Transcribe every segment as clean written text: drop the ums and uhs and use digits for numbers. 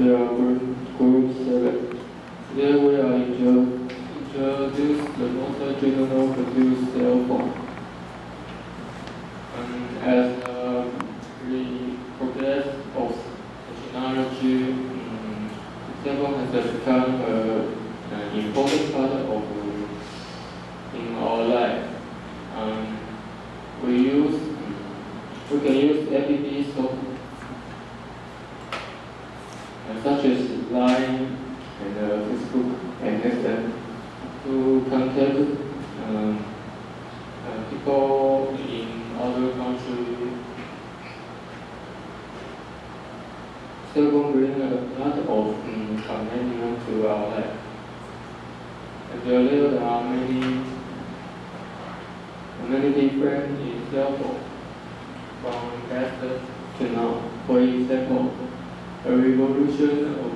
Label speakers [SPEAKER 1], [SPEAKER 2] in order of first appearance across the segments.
[SPEAKER 1] we are group 7. Today we are introduce the most general produced cell phone. As the progress of technology, cell phone has become an important part of in our life. We can use APP such as Line and Facebook and FM to contact people in other countries. Cell phone brings a lot of convenience to our life. And there are many different in cell phone from past to now. For example, a revolution of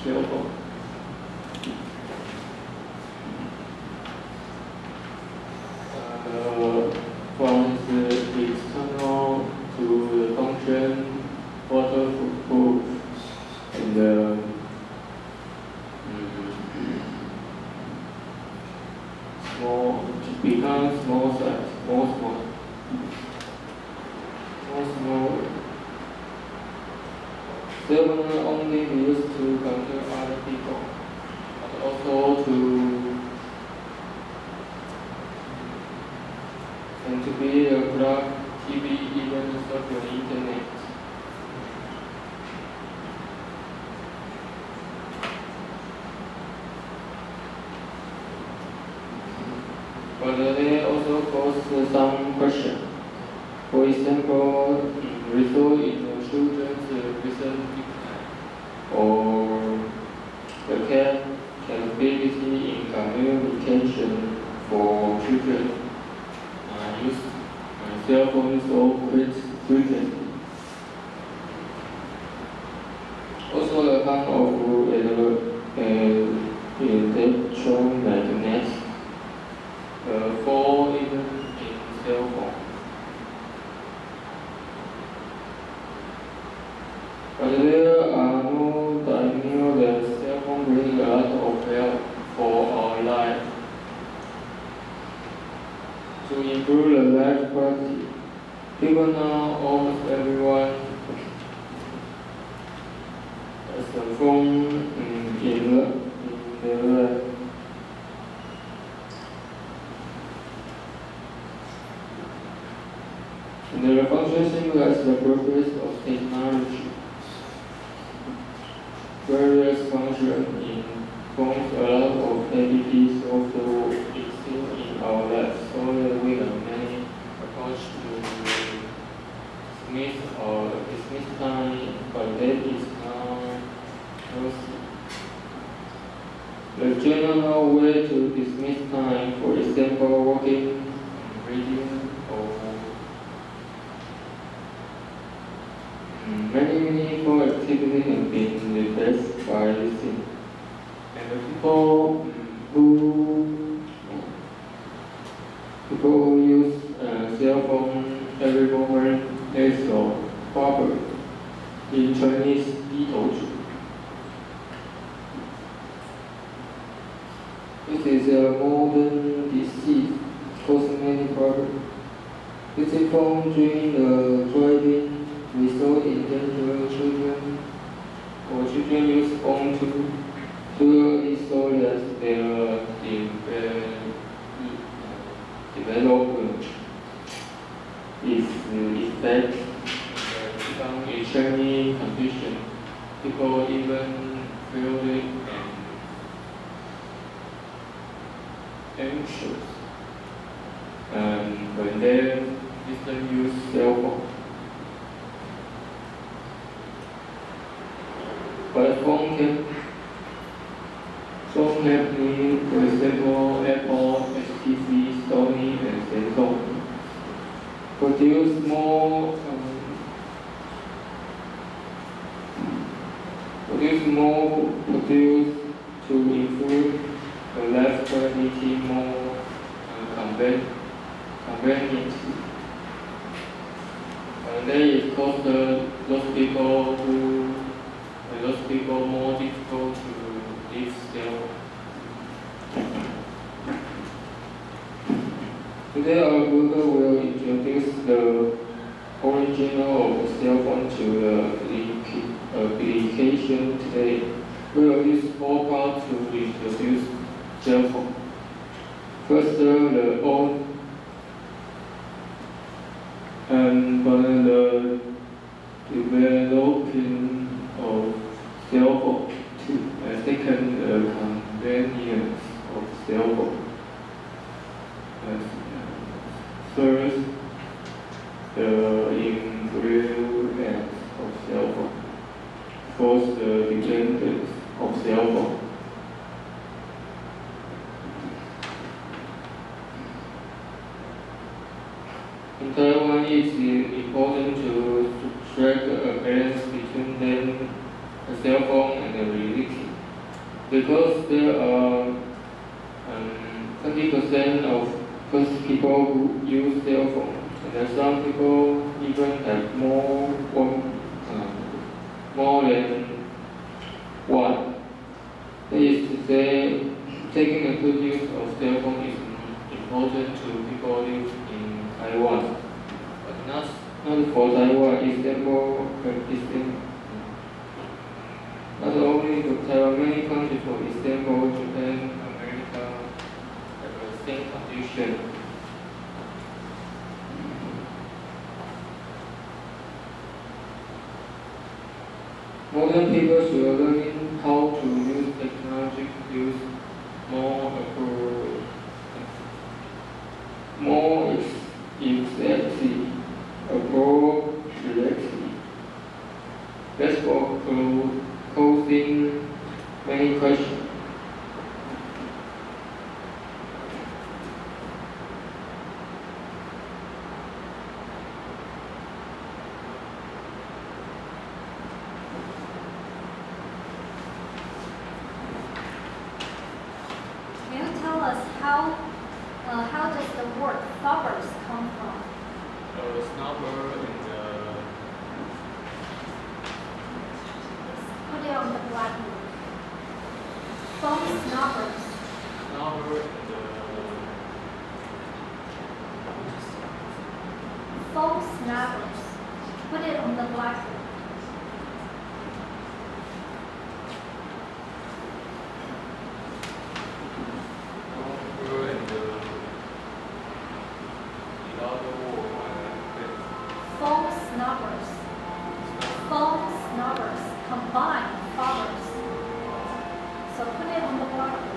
[SPEAKER 1] cell phone. From the external to the function, waterproof, and small, to become small size, small. Cell phone not only used to contact other people, but also to be a plug, TV, even surf the internet. But they also pose some questions. For example, result in the children's recent or the capability in communication for children use cell phones so frequently. Also, the kind of electromagnetic fall even in cell phone. But there are no diagnosis that cell phone brings a lot of help for our life. To improve the life quality, people now, almost everyone has a phone in their life. And the function symbolizes the progress of technology. Various functions in phones allow of apps also exist in our lives, so that we have many approach to dismiss time, but that is now healthy. The general way to dismiss time, for example, walking, reading, or many meaningful activities have been replaced by listening. And the people who use cell phone every moment, there's a proverb in Chinese, 低头族. This is a modern disease causing many problems. Using phone during the driving result in danger. Children use phone too early so that their development is effect become extremely condition. People even feel it and anxious when they use cell phone. But phone help me, for example, Apple, HTC, Sony, and Samsung produce to improve the life quality more convenient. And then it cost those people who those people more difficult to live cell phone. Today our group will introduce the origin of cell phone to the application today. We will use 4 parts to introduce cell phone. First, the old and by the developing of cell phone. Second, the convenience of cell phone. Third, the influence of cell phone. Fourth, the dependence of cell phone. In Taiwan, it is important to strike a balance between them, a cell phone and a reality, because there are 20% of people who use cell phone, and some people even have more than one. That is to say, taking a good use of cell phone is important to people live in Taiwan, but not for Taiwan. Not only for Taiwan, many countries, for example, Japan, America, have the same condition. Modern people should learn how to use technology to use more exactly, appropriately. That's for posing many questions.
[SPEAKER 2] Can you tell us how does the word snubbers come from?
[SPEAKER 1] Snubber and
[SPEAKER 2] Put it on the blackboard. Phone snubbers.
[SPEAKER 1] snubber
[SPEAKER 2] Phone snubbers. Put it on the blackboard. Phone snubbers. Phone snubbers. Combine fathers. So put it on the blackboard.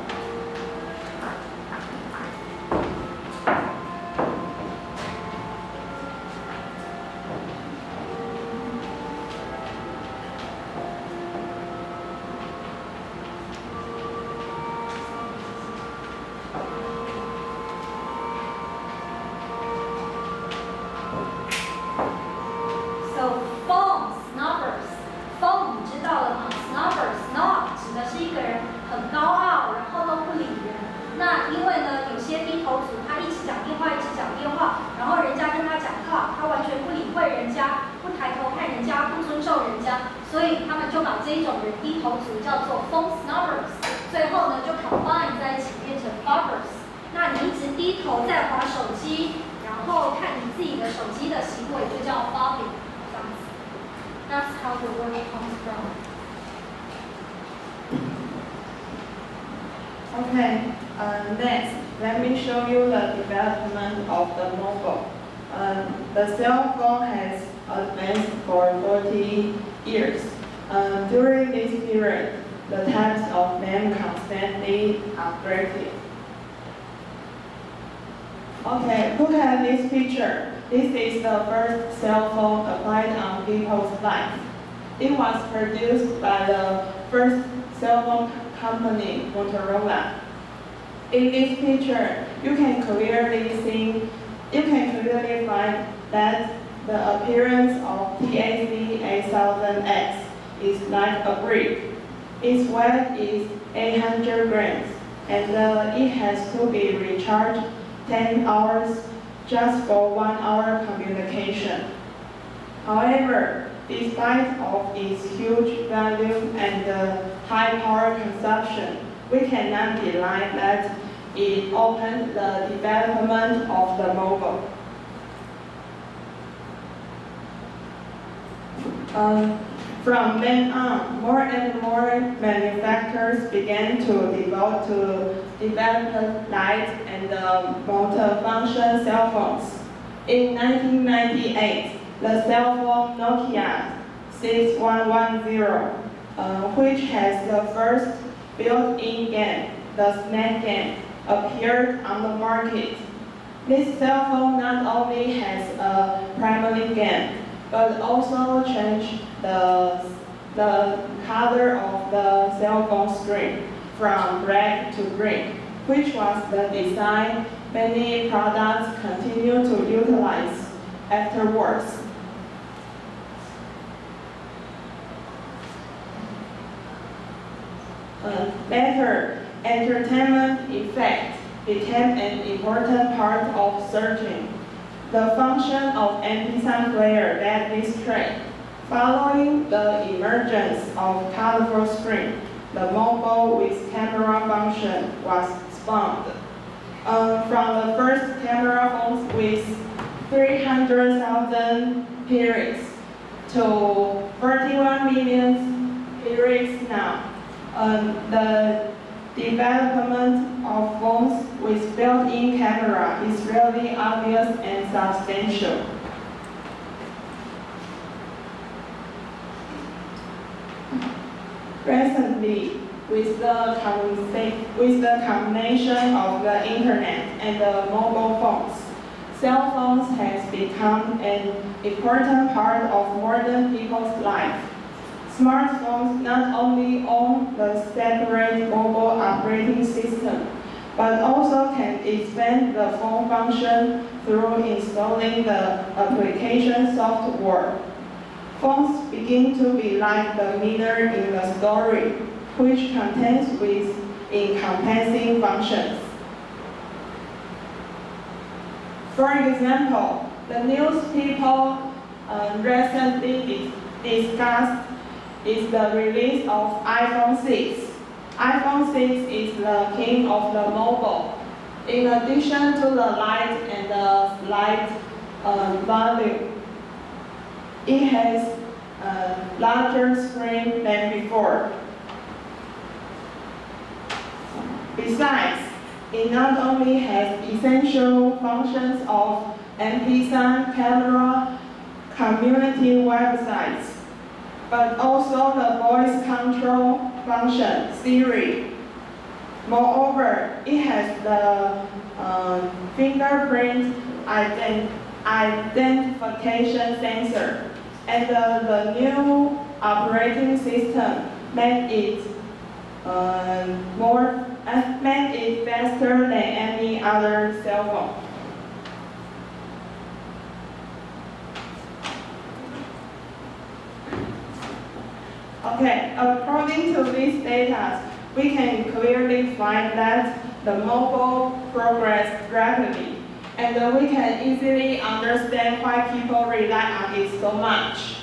[SPEAKER 2] So phone snubbers, phone 你知道了吗 ？Snubbers snob 指的是一个人很高傲，然后都不理人。那因为呢，有些低头族他一直讲电话，一直讲电话，然后人家跟他讲话，他完全不理会人家，不抬头看人家，不尊重人家，所以他们就把这一种人低头族叫做 phone snubbers。最后呢，就 combine 在一起变成 fathers。那你一直低头在滑手机，然后看你自己的手机的行为，就叫 fobbing。That's how the word comes from.
[SPEAKER 3] Okay, next, let me show you the development of the mobile. The cell phone has advanced for 40 years. During this period, the types of them constantly upgraded. Okay, look at this picture. This is the first cell phone applied on people's life. It was produced by the first cell phone company, Motorola. In this picture, you can clearly find that the appearance of AB7X is like a brick. Its weight is 800 grams, and it has to be recharged 10 hours just for 1 hour communication. However, Despite of its huge value and high power consumption, we cannot deny that it opened the development of the mobile. From then on, more and more manufacturers began to develop light and multi-function cell phones. In 1998, the cell phone Nokia 6110, which has the first built-in game, the Snake game, appeared on the market. This cell phone not only has a primary game, but also changed the color of the cell phone screen from black to green, which was the design many products continue to utilize afterwards. Later, entertainment effect became an important part of searching. The function of MP3 player led this trend. Following the emergence of colorful screen, the mobile with camera function was spawned. From the first camera phones with 300,000 periods to 41 million periods now. The development of phones with built-in camera is really obvious and substantial. Recently, with the combination of the internet and the mobile phones, cell phones has become an important part of modern people's life. Smartphones not only own the separate mobile operating system, but also can expand the phone function through installing the application software. Phones begin to be like the mirror in the story, which contains with encompassing functions. For example, the news people recently discussed is the release of iPhone 6. iPhone 6 is the king of the mobile. In addition to the light and the slight volume, it has a larger screen than before. Besides, it not only has essential functions of MP3 camera, community websites, but also the voice control function, Siri. Moreover, it has the fingerprint identification sensor, and the new operating system made it faster than any other cell phone. Okay, according to these data, we can clearly find that the mobile progressed rapidly, and we can easily understand why people rely on it so much.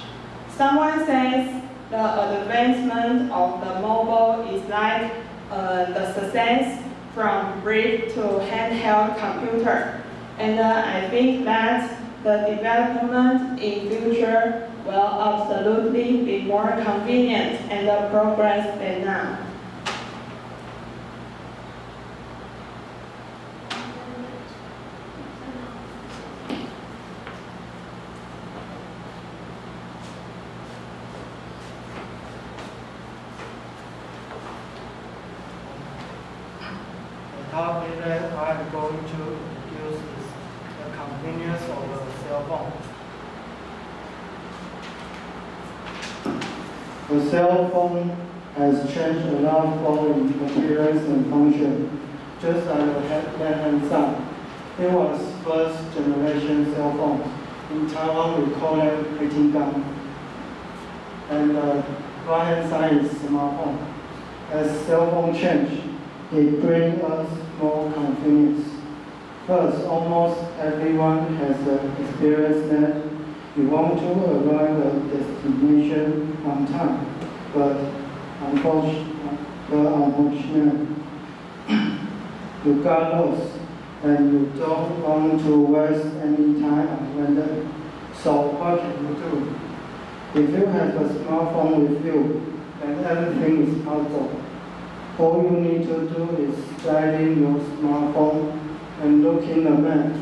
[SPEAKER 3] Someone says the advancement of the mobile is like the success from brick to handheld computer, and I think that the development in future will absolutely be more convenient and progress than now.
[SPEAKER 4] The topic that I'm going to introduce is the convenience of a cell phone.
[SPEAKER 5] The cell phone has changed a lot in appearance and function. Just on the left-hand side, it was first generation cell phone. In Taiwan, we call it 18 And the right-hand side is smartphone. As cell phone change, it brings us more convenience. First, almost everyone has experienced that You want to arrive at destination on time, but unfortunately, you got lost, and you don't want to waste any time on wonder. So what can you do? If you have a smartphone with you, then everything is possible. All you need to do is slide in your smartphone and look in the map,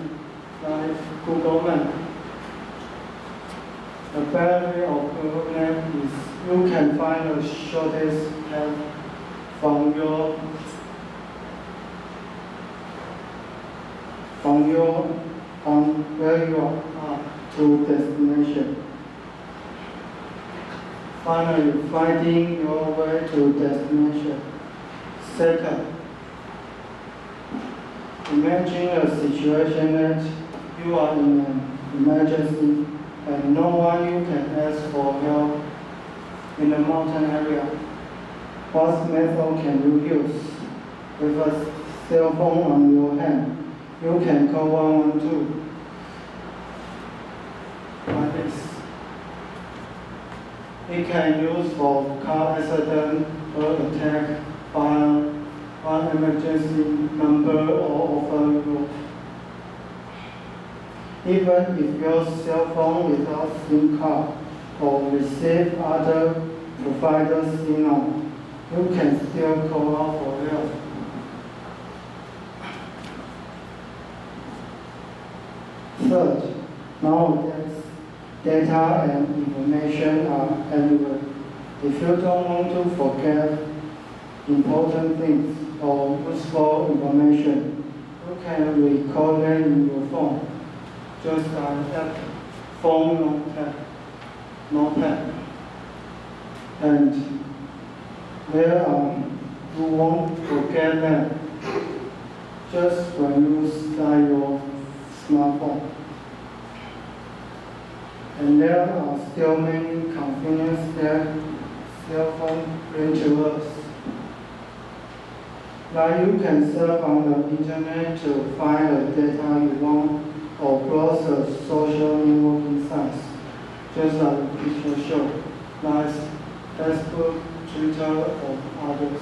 [SPEAKER 5] like Google Maps. The benefit of Google Maps is you can find the shortest path from where you are to destination. Finally, finding your way to destination. Second, imagine a situation that you are in an emergency and no one you can ask for help in the mountain area. What method can you use? With a cell phone on your hand, you can call 112. Like this. It can use for car accident or attack, fire, one emergency number or overload. Even if your cell phone without SIM card or receive other providers' signal, you can still call out for help. Third, nowadays, data and information are everywhere. If you don't want to forget important things or useful information, you can record them in your phone. Just like phone notepad. And there you won't forget them just when you start your smartphone. And there are still many conveniences that cell phone bring to us. Like you can surf on the internet to find the data you want or browse the social networking sites, just like the picture show, like Facebook, Twitter, or others.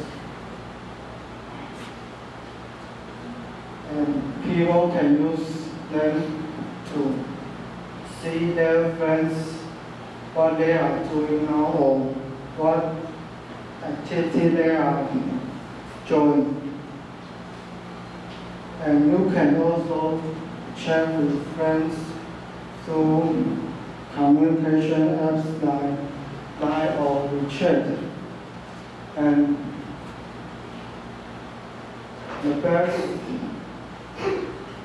[SPEAKER 5] And people can use them to see their friends, what they are doing now, or what activity they are joining. And you can also chat with friends through communication apps like Line or WeChat. And the best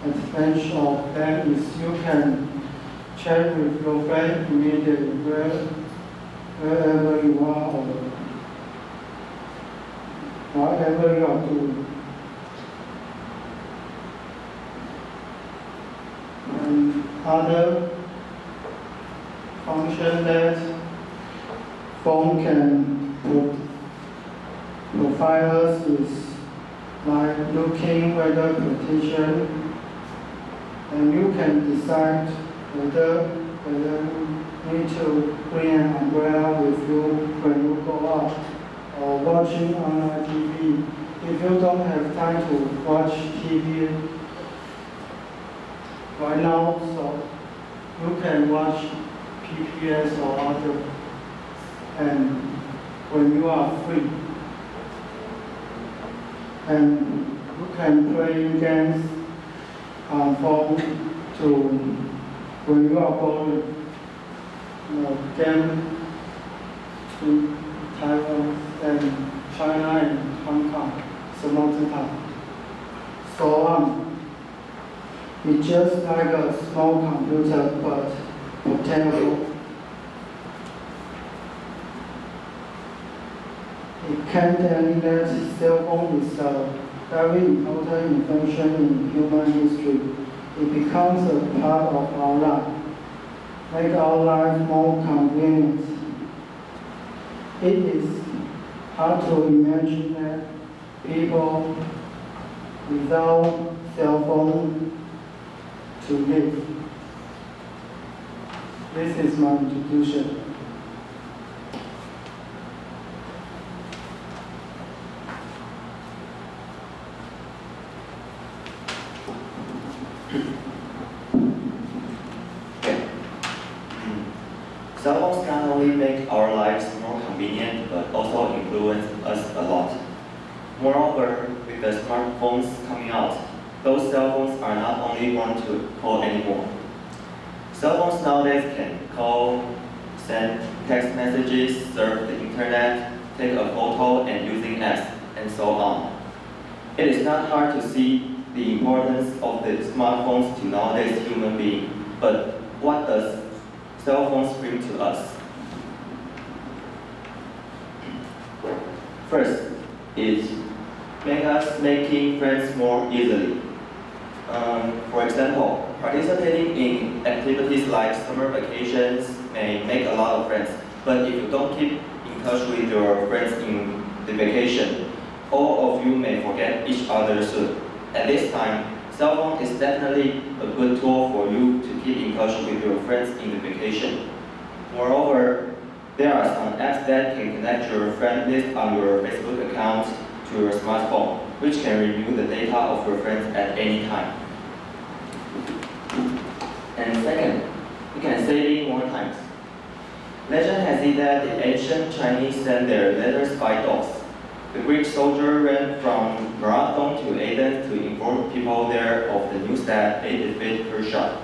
[SPEAKER 5] advantage of them is you can chat with your friend immediately wherever you are or whatever you are doing. And other function that phone can provide us is like looking weather prediction, and you can decide whether you need to bring an umbrella with you when you go out, or watching online TV. If you don't have time to watch TV right now, so you can watch PPS or other, and when you are free. And you can play games on phone to when you are bored. Game to Taiwan and China and Hong Kong, some of the time. So it's just like a small computer, but portable. It can't tell that cell phone is a very important invention in human history. It becomes a part of our life, make our life more convenient. It is hard to imagine that people without cell phone to live. This is my introduction.
[SPEAKER 6] Cell phones not only make our lives more convenient, but also influence us a lot. Moreover, with the smartphones coming out, those cell phones are not only one to call anymore. Cell phones nowadays can call, send text messages, surf the internet, take a photo and using apps, and so on. It is not hard to see the importance of the smartphones to nowadays human being, but what does cell phones bring to us? First, it makes us making friends more easily. For example, participating in activities like summer vacations may make a lot of friends, but if you don't keep in touch with your friends in the vacation, all of you may forget each other soon. At this time, cell phone is definitely a good tool for you to keep in touch with your friends in the vacation. Moreover, there are some apps that can connect your friend list on your Facebook account to your smartphone, which can review the data of your friends at any time. And second, you can save more times. Legend has it that the ancient Chinese sent their letters by dogs. The Greek soldier ran from Marathon to Athens to inform people there of the news that they defeated Persia.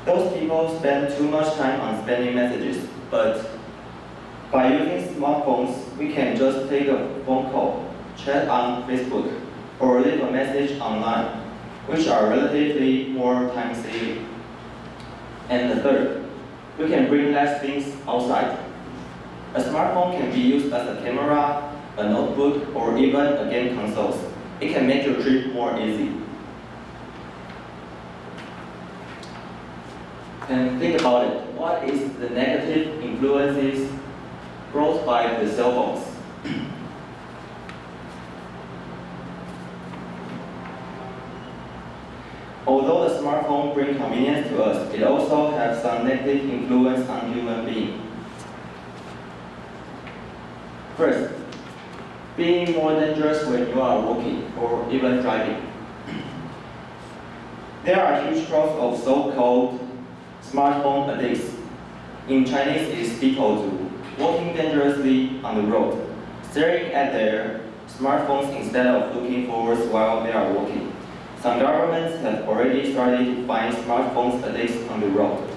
[SPEAKER 6] Those people spend too much time on sending messages, but by using smartphones, we can just take a phone call, chat on Facebook, or leave a message online, which are relatively more time-saving. And the third, we can bring less things outside. A smartphone can be used as a camera, a notebook, or even a game console. It can make your trip more easy. And think about it, what is the negative influences brought by the cell phones? Although the smartphone brings convenience to us, it also has some negative influence on human beings. First, being more dangerous when you are walking or even driving. There are huge crowds of so-called smartphone addicts. In Chinese, it is equal to walking dangerously on the road, staring at their smartphones instead of looking forwards while they are walking. Some governments have already started to find smartphones addicts on the road.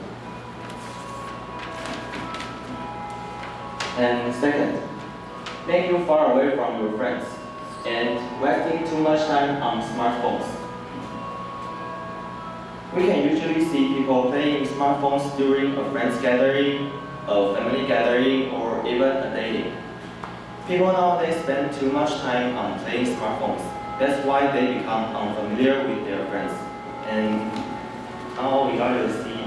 [SPEAKER 6] And second, make you far away from your friends and wasting too much time on smartphones. We can usually see people playing smartphones during a friend's gathering, a family gathering, or even a dating. People nowadays spend too much time on playing smartphones. That's why they become unfamiliar with their friends. And now we got to see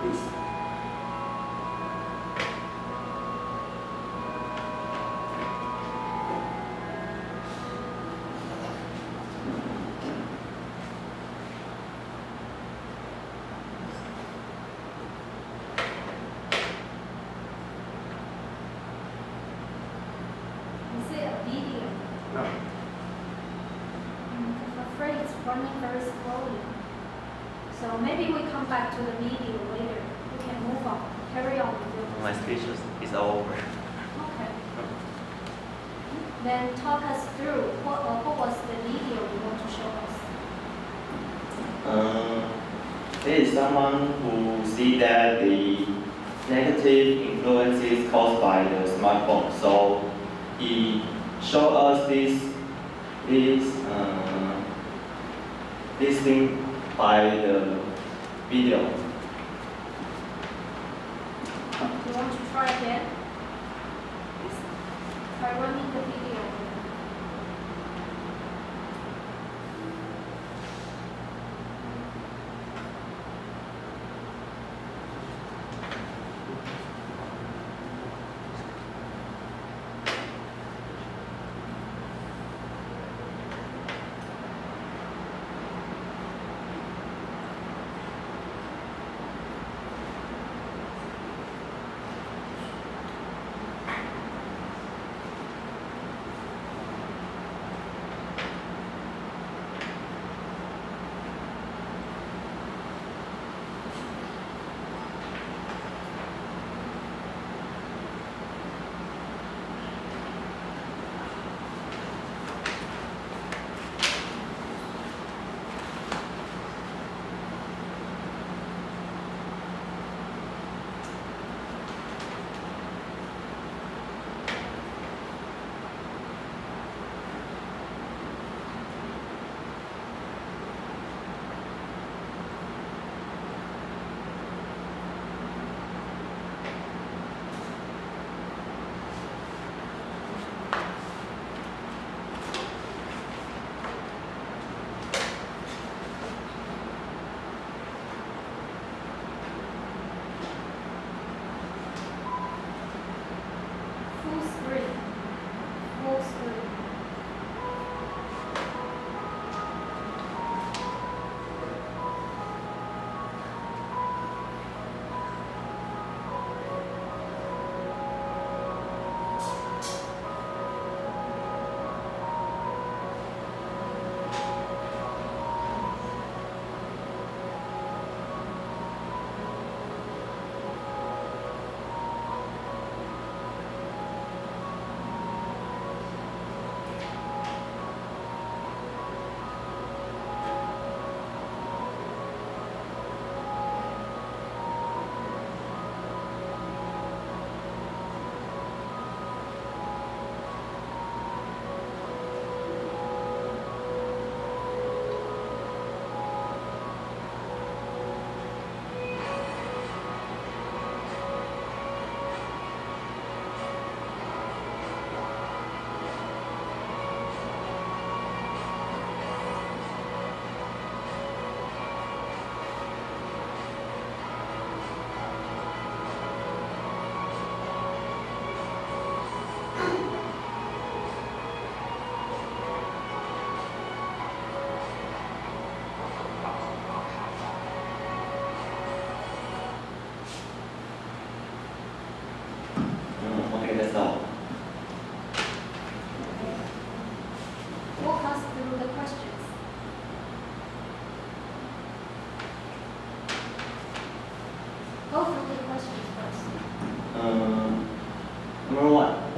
[SPEAKER 6] this.
[SPEAKER 2] Running very slowly. So maybe we come back to the video later. We can move on, carry on with your
[SPEAKER 6] My speech is over.
[SPEAKER 2] Okay. Then talk us through what was the video you want to show us?
[SPEAKER 6] There is someone who see that the negative influences caused by the smartphone. So he showed us this thing by the video.
[SPEAKER 2] You want to try again? Try running the video.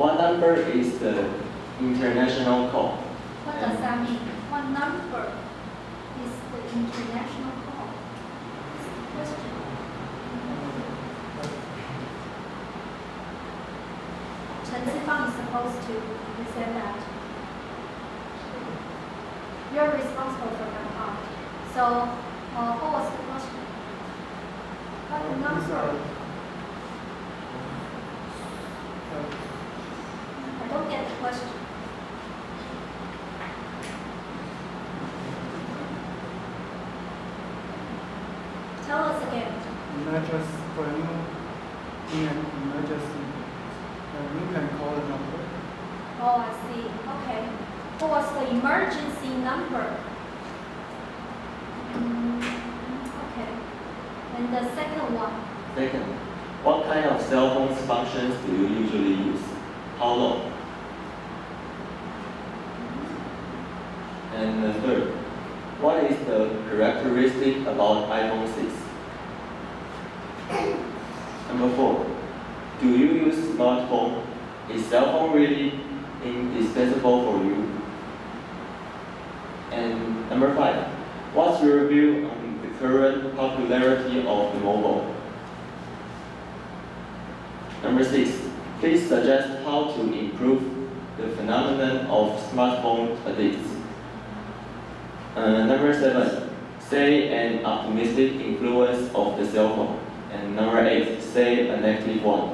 [SPEAKER 6] What number is the international call?
[SPEAKER 2] What does that mean? What number is the international call? Question. Chen Zifang is supposed to present that. You're responsible for that part. So, what was the question? What number? I don't get the question. Tell us again.
[SPEAKER 5] Emergency, for you, in an emergency, you can call the number.
[SPEAKER 2] Oh, I see. Okay. What was the emergency number? Okay. And the second one?
[SPEAKER 6] Second, what kind of cell phone functions do you usually use? How long? And the third, what is the characteristic about iPhone 6? Number 4, do you use smartphone? Is cell phone really indispensable for you? And number 5, what's your view on the current popularity of the mobile? Number 6, please suggest how to improve the phenomenon of smartphone addicts. Number 7, say an optimistic influence of the cell phone. And number 8, say a negative one.